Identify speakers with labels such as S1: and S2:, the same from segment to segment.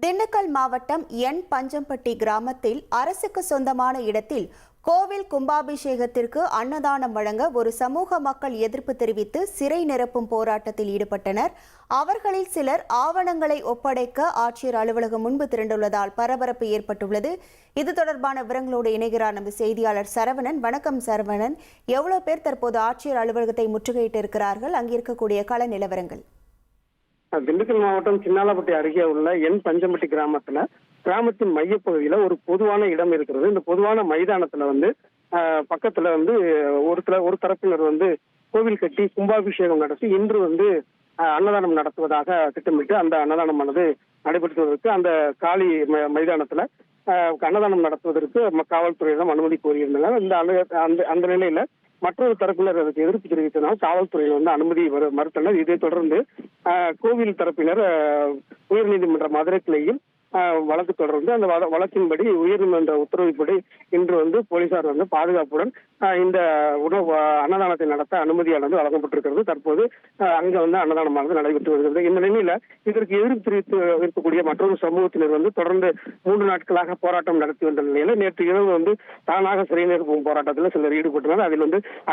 S1: திண்டுக்கல் மாவட்டம் என் பஞ்சம்பட்டி கிராமத்தில் அரசுக்கு சொந்தமான இடத்தில் கோவில் கும்பாபிஷேகத்திற்கு அன்னதானம் வழங்க ஒரு சமூக மக்கள் எதிர்ப்பு தெரிவித்து சிறை நிரப்பும் போராட்டத்தில் ஈடுபட்டனர். அவர்களில் சிலர் ஆவணங்களை ஒப்படைக்க ஆட்சியர் அலுவலகம் முன்பு திரண்டுள்ளதால் பரபரப்பு ஏற்பட்டுள்ளது. இது தொடர்பான விவரங்களோடு இணைகிறார் நமது செய்தியாளர் சரவணன். வணக்கம் சரவணன். எவ்வளவு பேர் தற்போது ஆட்சியர் அலுவலகத்தை முற்றுகையிட்டு இருக்கிறார்கள்? அங்கிருக்கக்கூடிய கள நிலவரங்கள்.
S2: திண்டுக்கல் மாவட்டம் சின்னாலப்பட்டி அருகே உள்ள என் பஞ்சம்பட்டி கிராமத்தின் மையப்பகுதியில ஒரு பொதுவான இடம் இருக்கிறது. இந்த பொதுவான மைதானத்துல பக்கத்துல ஒரு தரப்பினர் கோவில் கட்டி கும்பாபிஷேகம் நடத்தி இன்று அன்னதானம் நடத்துவதாக திட்டமிட்டு அந்த அன்னதானமானது நடைபெற்றுவதற்கு அந்த காலி மைதானத்துல அன்னதானம் நடத்துவதற்கு காவல்துறையிடம் அனுமதி கோரியிருந்தனர். அந்த நிலையில மற்றொரு தரப்பினர் அதுக்கு எதிர்ப்பு தெரிவித்தனால் காவல்துறையில் அனுமதி மறுத்தனர். இதை தொடர்ந்து கோவில் தரப்பினர் உயர்நீதிமன்ற மதுரை கிளையில் வழக்கு தொடர்ந்து அந்த வழக்கின்படி உயர்நீதிமன்ற உத்தரவுப்படி இன்று போலீசார் பாதுகாப்புடன் இந்த உணவு அன்னதானத்தை நடத்த அனுமதியானது வழங்கப்பட்டிருக்கிறது. தற்போது அங்க அன்னதானமானது நடைபெற்று வருகிறது. இந்த நிலையில இதற்கு எதிர்ப்பு தெரிவித்து இருக்கக்கூடிய மற்றொரு சமூகத்தினர் தொடர்ந்து 3 நாட்களாக போராட்டம் நடத்தி வந்த நிலையில நேற்று இரவு தானாக சிறை நிரப்பும் போராட்டத்தில் சிலர் ஈடுபட்டனர். அதில்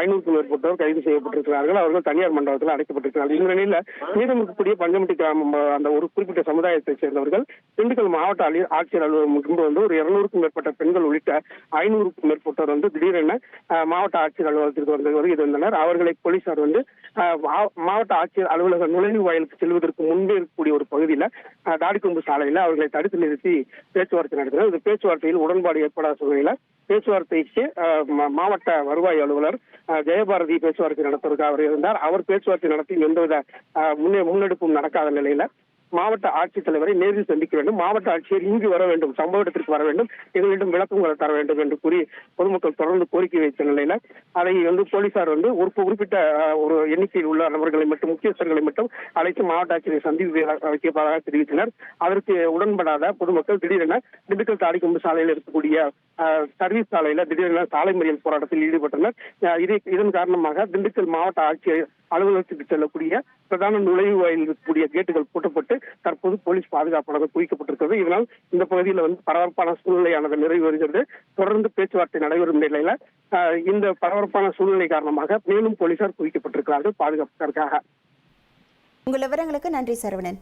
S2: 500க்கும் மேற்பட்டோர் கைது செய்யப்பட்டிருக்கிறார்கள். அவர்கள் தனியார் மண்டபத்தில் அடைக்கப்பட்டிருக்கிறார்கள். இந்த நிலையில மீதம் இருக்கக்கூடிய பஞ்சம்பட்டி கிராமம் அந்த ஒரு குறிப்பிட்ட சமுதாயத்தை சேர்ந்தவர்கள் திண்டுக்கல் மாவட்ட ஆட்சியர் அலுவலகம் முன்பு ஒரு 200க்கும் மேற்பட்ட பெண்கள் உள்ளிட்ட 500க்கும் மேற்பட்டோர் திடீரென மாவட்ட ஆட்சியர் அலுவலகத்திற்கு வருகின்றனர். அவர்களை போலீசார் மாவட்ட ஆட்சியர் அலுவலக நுழைவு வாயிலுக்கு செல்வதற்கு முன்பே இருக்கக்கூடிய ஒரு பகுதியில தாடிக்கொம்பு சாலையில அவர்களை தடுத்து நிறுத்தி பேச்சுவார்த்தை நடத்தினர். இந்த பேச்சுவார்த்தையில் உடன்பாடு ஏற்படாத சூழ்நிலையில பேச்சுவார்த்தைக்கு மாவட்ட வருவாய் அலுவலர் ஜெயபாரதி பேச்சுவார்த்தை நடத்துவதற்கு அவர் இருந்தார். அவர் பேச்சுவார்த்தை நடத்தி எந்தவித முன்னெடுப்பும் நடக்காத நிலையில மாவட்ட ஆட்சித்தலைவரை நேரில் சந்திக்க வேண்டும், மாவட்ட ஆட்சியர் இங்கு வர வேண்டும், சம்பவ இடத்திற்கு வர வேண்டும், எங்களிடம் விளக்கங்களை தர வேண்டும் என்று கூறி பொதுமக்கள் தொடர்ந்து கோரிக்கை வைத்த நிலையில அதை போலீசார் ஒரு குறிப்பிட்ட ஒரு எண்ணிக்கையில் உள்ள நபர்களை மட்டும் முக்கியஸ்தர்களை மட்டும் அழைத்து மாவட்ட ஆட்சியரை சந்திப்பு வைக்கப்பதாக தெரிவித்தனர். அதற்கு உடன்படாத பொதுமக்கள் திடீரென திண்டுக்கல் தாடிக்கொம்பு சாலையில் இருக்கக்கூடிய சர்வீஸ் சாலையில திடீரென சாலை மறியல் போராட்டத்தில் ஈடுபட்டனர். இதன் காரணமாக திண்டுக்கல் மாவட்ட ஆட்சியர் அலுவலகத்துக்கு செல்லக்கூடிய பிரதான நுழைவு வாயில் இருக்கக்கூடிய கேட்டுகள் பூட்டப்பட்டு தற்போது போலீஸ் பாதுகாப்பாளர்கள் குவிக்கப்பட்டிருக்கிறது. இதனால் இந்த பகுதியில் பரபரப்பான சூழ்நிலையானது நிறைவு வருகிறது. தொடர்ந்து பேச்சுவார்த்தை நடைபெறும் நிலையில இந்த பரபரப்பான சூழ்நிலை காரணமாக மேலும் போலீசார் குவிக்கப்பட்டிருக்கிறார்கள் பாதுகாப்பிற்காக.
S1: உங்கள் விவரங்களுக்கு நன்றி சரவணன்.